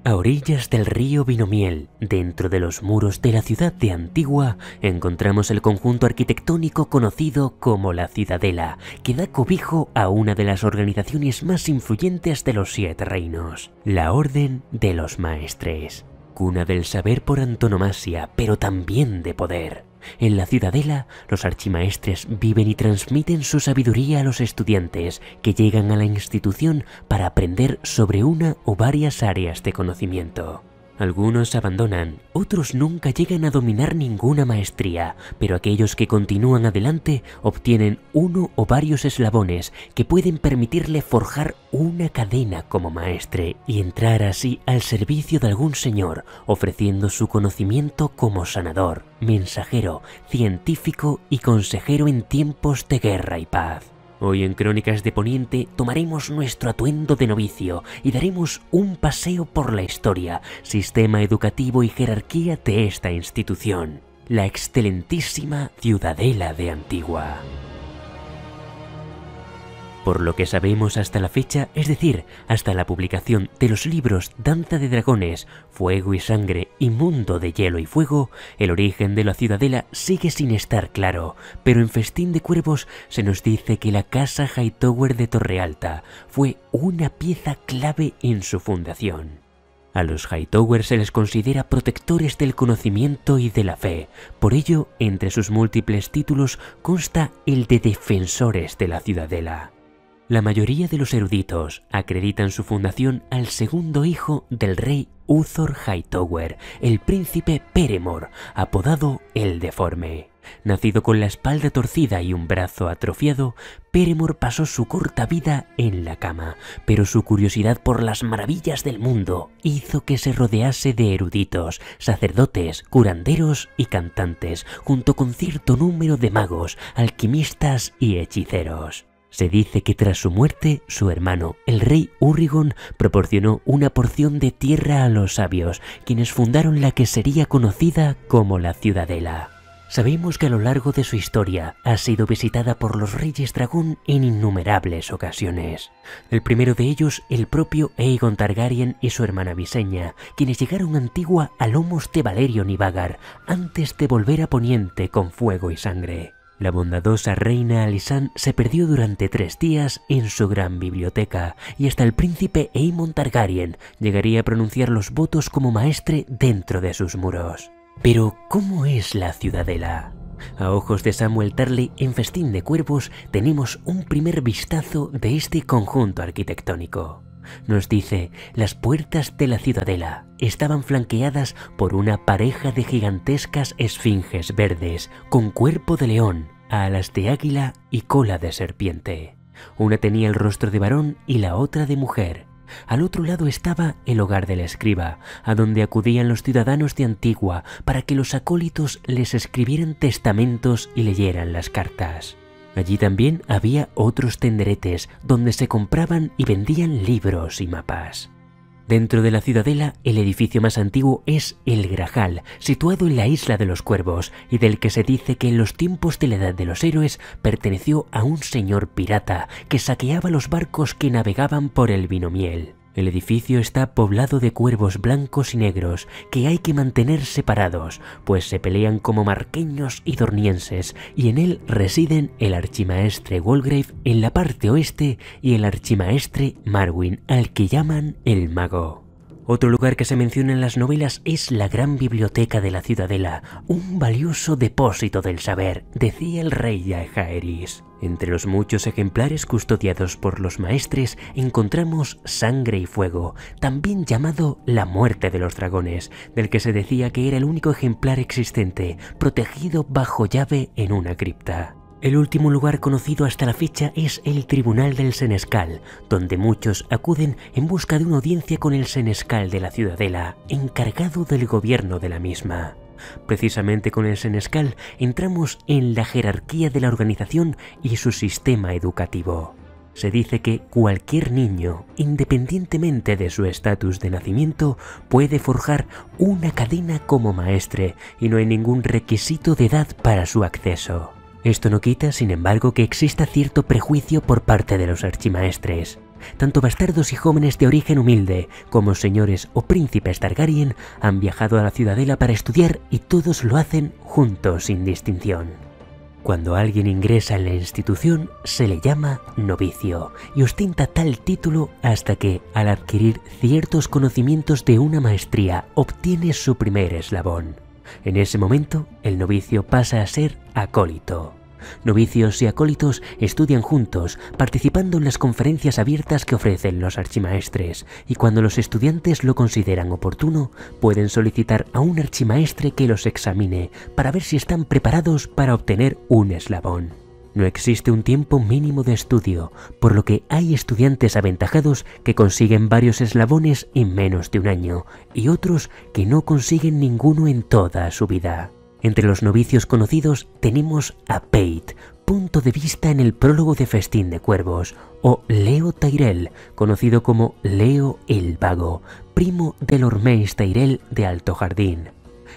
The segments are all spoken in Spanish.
A orillas del río Vinomiel, dentro de los muros de la ciudad de Antigua, encontramos el conjunto arquitectónico conocido como la Ciudadela, que da cobijo a una de las organizaciones más influyentes de los 7 reinos, la Orden de los Maestres, cuna del saber por antonomasia, pero también de poder. En la Ciudadela, los archimaestres viven y transmiten su sabiduría a los estudiantes que llegan a la institución para aprender sobre una o varias áreas de conocimiento. Algunos abandonan, otros nunca llegan a dominar ninguna maestría, pero aquellos que continúan adelante obtienen uno o varios eslabones que pueden permitirle forjar una cadena como maestre y entrar así al servicio de algún señor, ofreciendo su conocimiento como sanador, mensajero, científico y consejero en tiempos de guerra y paz. Hoy en Crónicas de Poniente tomaremos nuestro atuendo de novicio y daremos un paseo por la historia, sistema educativo y jerarquía de esta institución, la excelentísima Ciudadela de Antigua. Por lo que sabemos hasta la fecha, es decir, hasta la publicación de los libros Danza de Dragones, Fuego y Sangre y Mundo de Hielo y Fuego, el origen de la Ciudadela sigue sin estar claro, pero en Festín de Cuervos se nos dice que la Casa Hightower de Torrealta fue una pieza clave en su fundación. A los Hightower se les considera protectores del conocimiento y de la fe, por ello, entre sus múltiples títulos consta el de defensores de la Ciudadela. La mayoría de los eruditos acreditan su fundación al segundo hijo del rey Uthor Hightower, el príncipe Peremor, apodado el Deforme. Nacido con la espalda torcida y un brazo atrofiado, Peremor pasó su corta vida en la cama, pero su curiosidad por las maravillas del mundo hizo que se rodease de eruditos, sacerdotes, curanderos y cantantes, junto con cierto número de magos, alquimistas y hechiceros. Se dice que tras su muerte, su hermano, el rey Urrigon, proporcionó una porción de tierra a los sabios, quienes fundaron la que sería conocida como la Ciudadela. Sabemos que a lo largo de su historia ha sido visitada por los Reyes Dragón en innumerables ocasiones. El primero de ellos, el propio Aegon Targaryen y su hermana Visenya, quienes llegaron a Antigua a lomos de Valerion y Vhagar, antes de volver a Poniente con Fuego y Sangre. La bondadosa reina Alysanne se perdió durante 3 días en su gran biblioteca y hasta el príncipe Aemon Targaryen llegaría a pronunciar los votos como maestre dentro de sus muros. Pero, ¿cómo es la Ciudadela? A ojos de Samuel Tarly, en Festín de Cuervos, tenemos un primer vistazo de este conjunto arquitectónico. Nos dice, las puertas de la Ciudadela estaban flanqueadas por una pareja de gigantescas esfinges verdes, con cuerpo de león, alas de águila y cola de serpiente. Una tenía el rostro de varón y la otra de mujer. Al otro lado estaba el hogar del escriba, a donde acudían los ciudadanos de Antigua para que los acólitos les escribieran testamentos y leyeran las cartas. Allí también había otros tenderetes donde se compraban y vendían libros y mapas. Dentro de la Ciudadela, el edificio más antiguo es el Grajal, situado en la Isla de los Cuervos, y del que se dice que en los tiempos de la Edad de los Héroes perteneció a un señor pirata que saqueaba los barcos que navegaban por el Vinomiel. El edificio está poblado de cuervos blancos y negros que hay que mantener separados, pues se pelean como marqueños y dornienses, y en él residen el archimaestre Walgrave en la parte oeste y el archimaestre Marwyn, al que llaman el Mago. Otro lugar que se menciona en las novelas es la gran biblioteca de la Ciudadela, un valioso depósito del saber, decía el rey Jaehaerys. Entre los muchos ejemplares custodiados por los maestres encontramos Sangre y Fuego, también llamado La Muerte de los Dragones, del que se decía que era el único ejemplar existente, protegido bajo llave en una cripta. El último lugar conocido hasta la fecha es el Tribunal del Senescal, donde muchos acuden en busca de una audiencia con el Senescal de la Ciudadela, encargado del gobierno de la misma. Precisamente con el Senescal entramos en la jerarquía de la organización y su sistema educativo. Se dice que cualquier niño, independientemente de su estatus de nacimiento, puede forjar una cadena como maestre y no hay ningún requisito de edad para su acceso. Esto no quita, sin embargo, que exista cierto prejuicio por parte de los archimaestres. Tanto bastardos y jóvenes de origen humilde como señores o príncipes Targaryen han viajado a la ciudadela para estudiar y todos lo hacen juntos sin distinción. Cuando alguien ingresa en la institución se le llama novicio y ostenta tal título hasta que, al adquirir ciertos conocimientos de una maestría, obtiene su primer eslabón. En ese momento, el novicio pasa a ser acólito. Novicios y acólitos estudian juntos, participando en las conferencias abiertas que ofrecen los archimaestres, y cuando los estudiantes lo consideran oportuno, pueden solicitar a un archimaestre que los examine para ver si están preparados para obtener un eslabón. No existe un tiempo mínimo de estudio, por lo que hay estudiantes aventajados que consiguen varios eslabones en menos de un año, y otros que no consiguen ninguno en toda su vida. Entre los novicios conocidos tenemos a Pate, punto de vista en el prólogo de Festín de Cuervos, o Leo Tyrell, conocido como Leo el Vago, primo de Lord Mace Tyrell de Alto Jardín.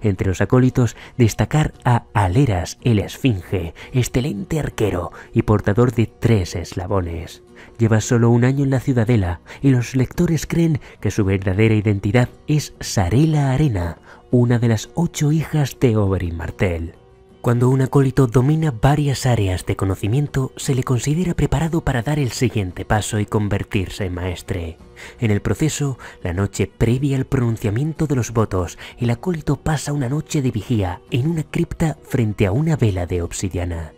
Entre los acólitos destacar a Aleras el Esfinge, excelente arquero y portador de 3 eslabones. Lleva solo un año en la ciudadela y los lectores creen que su verdadera identidad es Sarela Arena, una de las 8 hijas de Oberyn Martell. Cuando un acólito domina varias áreas de conocimiento, se le considera preparado para dar el siguiente paso y convertirse en maestre. En el proceso, la noche previa al pronunciamiento de los votos, el acólito pasa una noche de vigía en una cripta frente a una vela de obsidiana.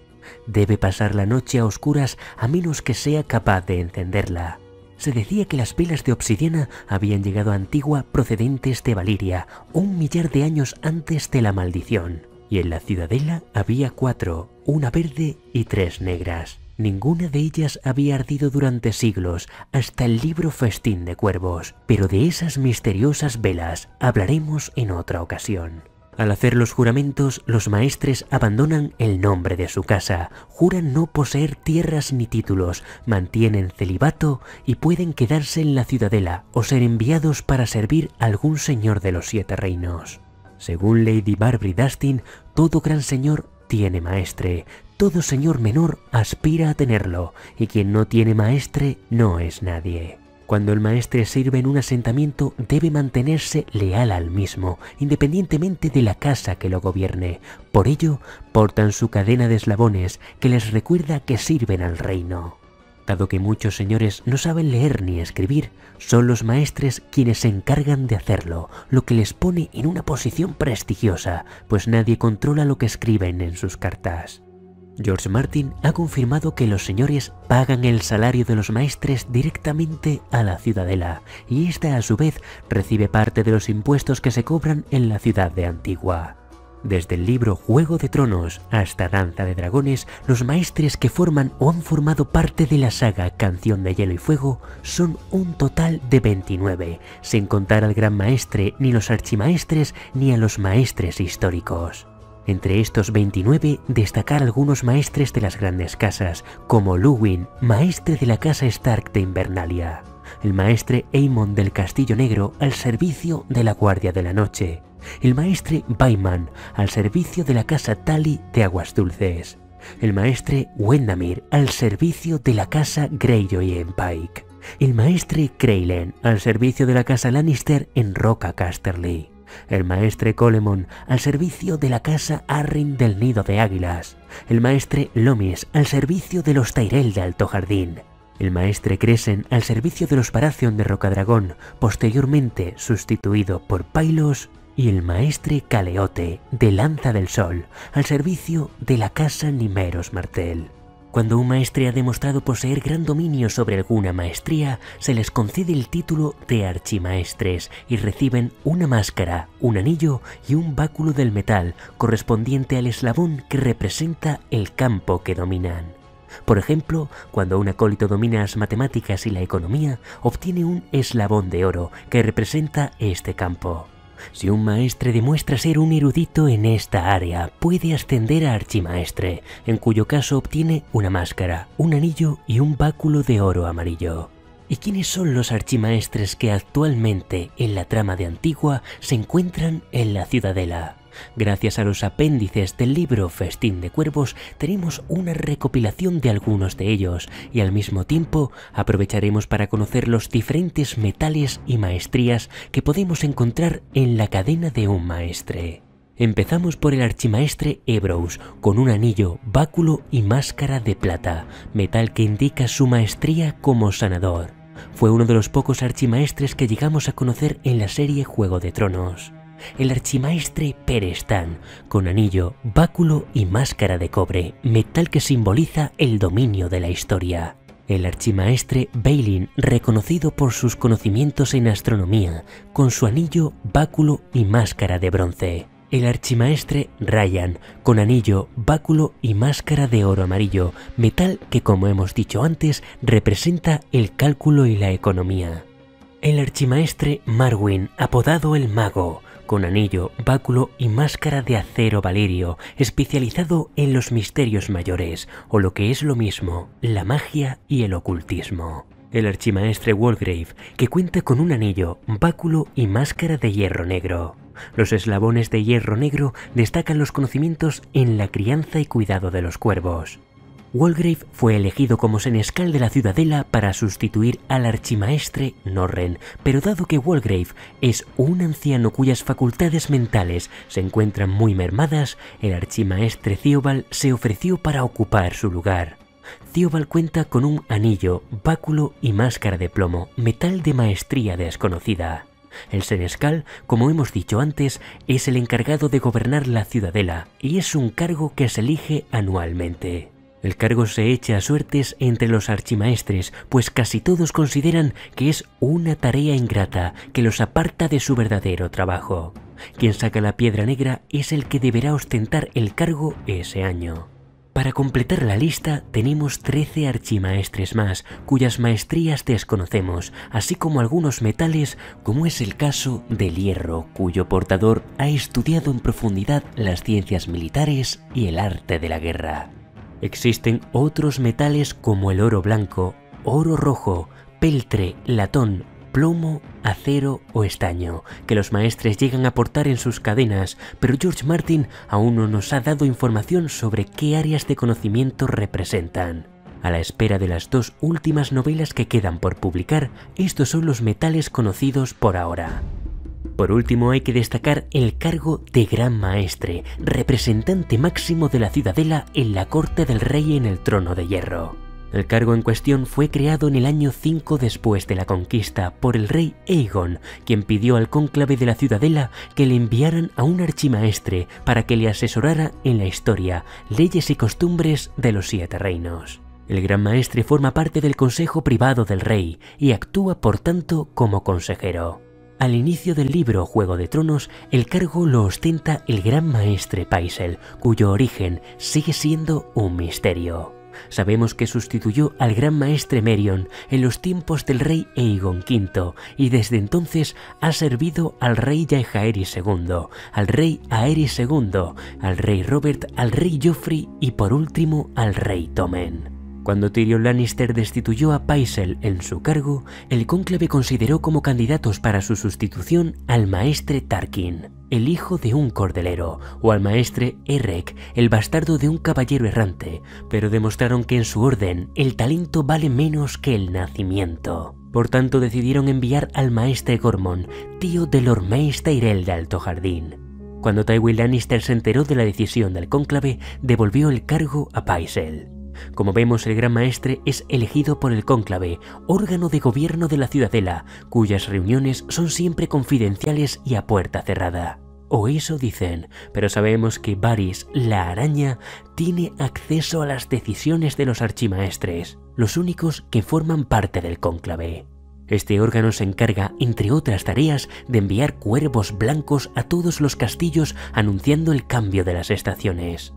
Debe pasar la noche a oscuras a menos que sea capaz de encenderla. Se decía que las velas de obsidiana habían llegado a Antigua procedentes de Valiria, 1 millar de años antes de la maldición. Y en la ciudadela había 4, una verde y 3 negras. Ninguna de ellas había ardido durante siglos, hasta el libro Festín de Cuervos, pero de esas misteriosas velas hablaremos en otra ocasión. Al hacer los juramentos, los maestres abandonan el nombre de su casa, juran no poseer tierras ni títulos, mantienen celibato y pueden quedarse en la ciudadela o ser enviados para servir a algún señor de los 7 reinos. Según Lady Barbry Dustin, todo gran señor tiene maestre, todo señor menor aspira a tenerlo, y quien no tiene maestre no es nadie. Cuando el maestre sirve en un asentamiento debe mantenerse leal al mismo, independientemente de la casa que lo gobierne. Por ello, portan su cadena de eslabones que les recuerda que sirven al reino. Dado que muchos señores no saben leer ni escribir, son los maestres quienes se encargan de hacerlo, lo que les pone en una posición prestigiosa, pues nadie controla lo que escriben en sus cartas. George Martin ha confirmado que los señores pagan el salario de los maestres directamente a la ciudadela, y ésta a su vez recibe parte de los impuestos que se cobran en la ciudad de Antigua. Desde el libro Juego de Tronos hasta Danza de Dragones, los maestres que forman o han formado parte de la saga Canción de Hielo y Fuego son un total de 29, sin contar al gran maestre, ni los archimaestres, ni a los maestres históricos. Entre estos 29, destacar algunos maestres de las grandes casas, como Luwin, maestre de la casa Stark de Invernalia, el maestre Aemon del Castillo Negro al servicio de la Guardia de la Noche, el maestre Bayman al servicio de la casa Tully de Aguas Dulces, el maestre Wendamir al servicio de la casa Greyjoy en Pike, el maestre Creylen al servicio de la casa Lannister en Roca Casterly, el maestre Colemon al servicio de la casa Arryn del Nido de Águilas, el maestre Lomis al servicio de los Tyrell de Alto Jardín, el maestre Cresen al servicio de los Baratheon de Rocadragón, posteriormente sustituido por Pylos, y el maestre Caleote de Lanza del Sol al servicio de la casa Nymeros Martell. Cuando un maestre ha demostrado poseer gran dominio sobre alguna maestría, se les concede el título de archimaestres y reciben una máscara, un anillo y un báculo del metal correspondiente al eslabón que representa el campo que dominan. Por ejemplo, cuando un acólito domina las matemáticas y la economía, obtiene un eslabón de oro que representa este campo. Si un maestre demuestra ser un erudito en esta área, puede ascender a archimaestre, en cuyo caso obtiene una máscara, un anillo y un báculo de oro amarillo. ¿Y quiénes son los archimaestres que actualmente en la trama de Antigua se encuentran en la ciudadela? Gracias a los apéndices del libro Festín de Cuervos tenemos una recopilación de algunos de ellos y al mismo tiempo aprovecharemos para conocer los diferentes metales y maestrías que podemos encontrar en la cadena de un maestre. Empezamos por el archimaestre Ebrous, con un anillo, báculo y máscara de plata, metal que indica su maestría como sanador. Fue uno de los pocos archimaestres que llegamos a conocer en la serie Juego de Tronos. El archimaestre Perestan, con anillo, báculo y máscara de cobre, metal que simboliza el dominio de la historia. El archimaestre Balin, reconocido por sus conocimientos en astronomía, con su anillo, báculo y máscara de bronce. El archimaestre Ryan, con anillo, báculo y máscara de oro amarillo, metal que, como hemos dicho antes, representa el cálculo y la economía. El archimaestre Marwyn, apodado el Mago, con anillo, báculo y máscara de acero valirio, especializado en los misterios mayores, o lo que es lo mismo, la magia y el ocultismo. El archimaestre Walgrave, que cuenta con un anillo, báculo y máscara de hierro negro. Los eslabones de hierro negro destacan los conocimientos en la crianza y cuidado de los cuervos. Walgrave fue elegido como senescal de la Ciudadela para sustituir al archimaestre Norren, pero dado que Walgrave es un anciano cuyas facultades mentales se encuentran muy mermadas, el archimaestre Theobald se ofreció para ocupar su lugar. Theobald cuenta con un anillo, báculo y máscara de plomo, metal de maestría desconocida. El senescal, como hemos dicho antes, es el encargado de gobernar la Ciudadela y es un cargo que se elige anualmente. El cargo se echa a suertes entre los archimaestres, pues casi todos consideran que es una tarea ingrata que los aparta de su verdadero trabajo. Quien saca la piedra negra es el que deberá ostentar el cargo ese año. Para completar la lista tenemos 13 archimaestres más, cuyas maestrías desconocemos, así como algunos metales, como es el caso del hierro, cuyo portador ha estudiado en profundidad las ciencias militares y el arte de la guerra. Existen otros metales como el oro blanco, oro rojo, peltre, latón, plomo, acero o estaño, que los maestres llegan a portar en sus cadenas, pero George Martin aún no nos ha dado información sobre qué áreas de conocimiento representan. A la espera de las 2 últimas novelas que quedan por publicar, estos son los metales conocidos por ahora. Por último hay que destacar el cargo de Gran Maestre, representante máximo de la Ciudadela en la corte del rey en el Trono de Hierro. El cargo en cuestión fue creado en el año 5 después de la conquista por el rey Aegon, quien pidió al cónclave de la Ciudadela que le enviaran a un archimaestre para que le asesorara en la historia, leyes y costumbres de los 7 reinos. El Gran Maestre forma parte del consejo privado del rey y actúa por tanto como consejero. Al inicio del libro Juego de Tronos, el cargo lo ostenta el Gran Maestre Pycelle, cuyo origen sigue siendo un misterio. Sabemos que sustituyó al Gran Maestre Merion en los tiempos del rey Aegon V y desde entonces ha servido al rey Jaehaerys II, al rey Aerys II, al rey Robert, al rey Joffrey y por último al rey Tommen. Cuando Tyrion Lannister destituyó a Pycelle en su cargo, el cónclave consideró como candidatos para su sustitución al maestre Tarkin, el hijo de un cordelero, o al maestre Errek, el bastardo de un caballero errante, pero demostraron que en su orden el talento vale menos que el nacimiento. Por tanto decidieron enviar al maestre Gormon, tío de Lord Mace Tyrell de Alto Jardín. Cuando Tywin Lannister se enteró de la decisión del cónclave, devolvió el cargo a Pycelle. Como vemos, el Gran Maestre es elegido por el cónclave, órgano de gobierno de la Ciudadela, cuyas reuniones son siempre confidenciales y a puerta cerrada. O eso dicen, pero sabemos que Varys, la araña, tiene acceso a las decisiones de los archimaestres, los únicos que forman parte del cónclave. Este órgano se encarga, entre otras tareas, de enviar cuervos blancos a todos los castillos anunciando el cambio de las estaciones.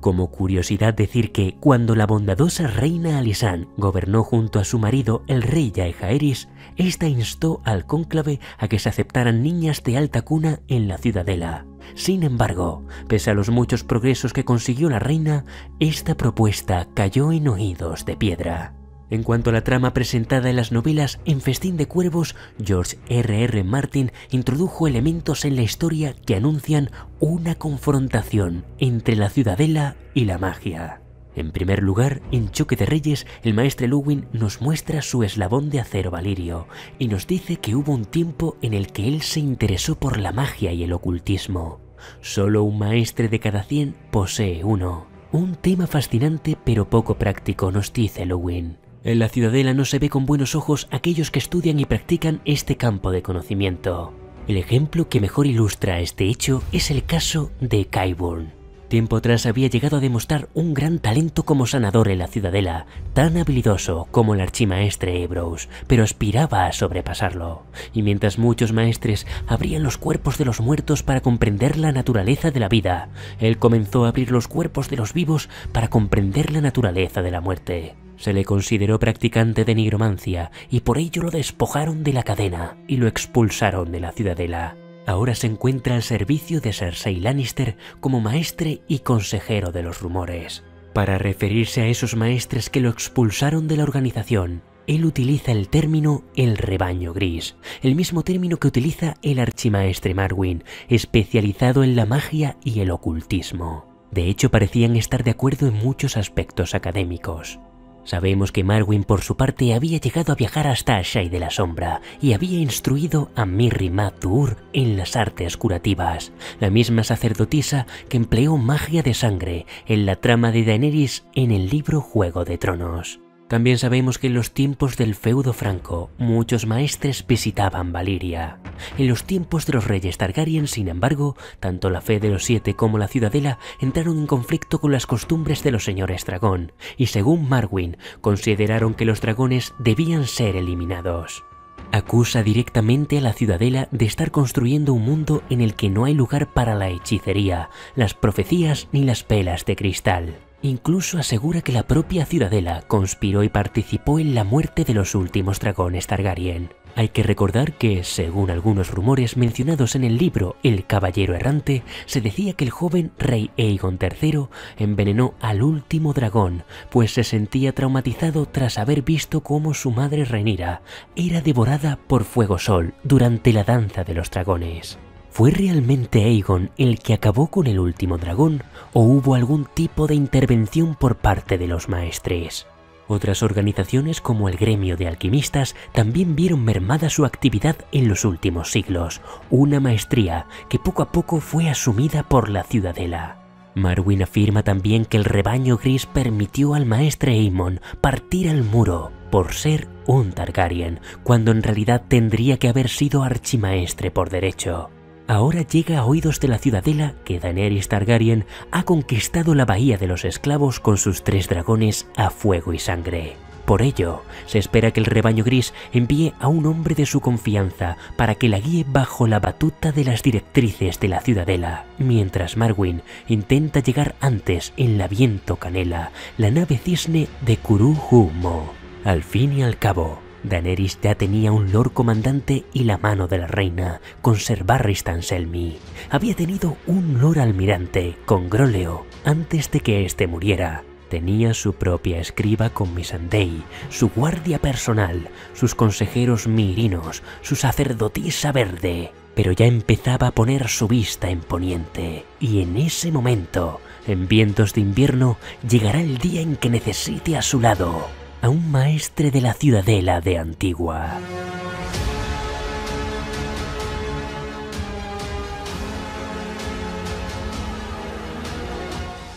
Como curiosidad decir que cuando la bondadosa reina Alysanne gobernó junto a su marido el rey Jaehaerys, esta instó al cónclave a que se aceptaran niñas de alta cuna en la Ciudadela. Sin embargo, pese a los muchos progresos que consiguió la reina, esta propuesta cayó en oídos de piedra. En cuanto a la trama presentada en las novelas En Festín de Cuervos, George R.R. Martin introdujo elementos en la historia que anuncian una confrontación entre la ciudadela y la magia. En primer lugar, en Choque de Reyes, el maestre Luwin nos muestra su eslabón de acero Valirio y nos dice que hubo un tiempo en el que él se interesó por la magia y el ocultismo. Solo un maestre de cada 100 posee uno. Un tema fascinante pero poco práctico, nos dice Luwin. En la ciudadela no se ve con buenos ojos aquellos que estudian y practican este campo de conocimiento. El ejemplo que mejor ilustra este hecho es el caso de Qyburn. Tiempo atrás había llegado a demostrar un gran talento como sanador en la ciudadela, tan habilidoso como el archimaestre Ebrose, pero aspiraba a sobrepasarlo. Y mientras muchos maestres abrían los cuerpos de los muertos para comprender la naturaleza de la vida, él comenzó a abrir los cuerpos de los vivos para comprender la naturaleza de la muerte. Se le consideró practicante de nigromancia y por ello lo despojaron de la cadena y lo expulsaron de la ciudadela. Ahora se encuentra al servicio de Cersei Lannister como maestre y consejero de los rumores. Para referirse a esos maestres que lo expulsaron de la organización, él utiliza el término el rebaño gris, el mismo término que utiliza el archimaestre Marwyn, especializado en la magia y el ocultismo. De hecho, parecían estar de acuerdo en muchos aspectos académicos. Sabemos que Marwyn por su parte había llegado a viajar hasta Ashai de la Sombra y había instruido a Mirri Maz Duur en las artes curativas, la misma sacerdotisa que empleó magia de sangre en la trama de Daenerys en el libro Juego de Tronos. También sabemos que en los tiempos del feudo franco, muchos maestres visitaban Valyria. En los tiempos de los reyes Targaryen, sin embargo, tanto la fe de los 7 como la ciudadela entraron en conflicto con las costumbres de los señores dragón, y según Marwyn, consideraron que los dragones debían ser eliminados. Acusa directamente a la ciudadela de estar construyendo un mundo en el que no hay lugar para la hechicería, las profecías ni las pelas de cristal. Incluso asegura que la propia ciudadela conspiró y participó en la muerte de los últimos dragones Targaryen. Hay que recordar que, según algunos rumores mencionados en el libro El Caballero Errante, se decía que el joven rey Aegon III envenenó al último dragón, pues se sentía traumatizado tras haber visto cómo su madre Rhaenyra era devorada por Fuego Sol durante la danza de los dragones. ¿Fue realmente Aegon el que acabó con el último dragón o hubo algún tipo de intervención por parte de los maestres? Otras organizaciones como el gremio de alquimistas también vieron mermada su actividad en los últimos siglos, una maestría que poco a poco fue asumida por la ciudadela. Marwyn afirma también que el rebaño gris permitió al maestre Aemon partir al muro por ser un Targaryen, cuando en realidad tendría que haber sido archimaestre por derecho. Ahora llega a oídos de la ciudadela que Daenerys Targaryen ha conquistado la Bahía de los Esclavos con sus 3 dragones a fuego y sangre. Por ello, se espera que el rebaño gris envíe a un hombre de su confianza para que la guíe bajo la batuta de las directrices de la ciudadela, mientras Marwyn intenta llegar antes en la Viento Canela, la nave cisne de Quru Humo. Al fin y al cabo, Daenerys ya tenía un Lord Comandante y la mano de la reina, con Ser Barris Selmy. Había tenido un Lord Almirante, con Groleo, antes de que éste muriera. Tenía su propia escriba con Missandei, su guardia personal, sus consejeros mirinos, su sacerdotisa verde. Pero ya empezaba a poner su vista en Poniente, y en ese momento, en Vientos de Invierno, llegará el día en que necesite a su lado a un maestre de la ciudadela de Antigua.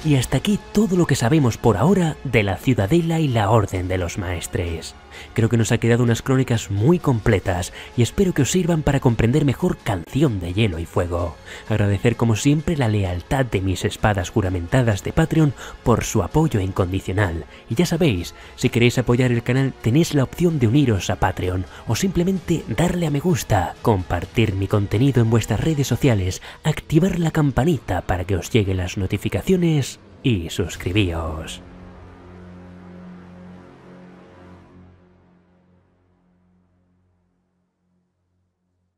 Y hasta aquí todo lo que sabemos por ahora de la ciudadela y la orden de los maestres. Creo que nos ha quedado unas crónicas muy completas y espero que os sirvan para comprender mejor Canción de Hielo y Fuego. Agradecer como siempre la lealtad de mis espadas juramentadas de Patreon por su apoyo incondicional. Y ya sabéis, si queréis apoyar el canal tenéis la opción de uniros a Patreon o simplemente darle a me gusta, compartir mi contenido en vuestras redes sociales, activar la campanita para que os lleguen las notificaciones y suscribíos.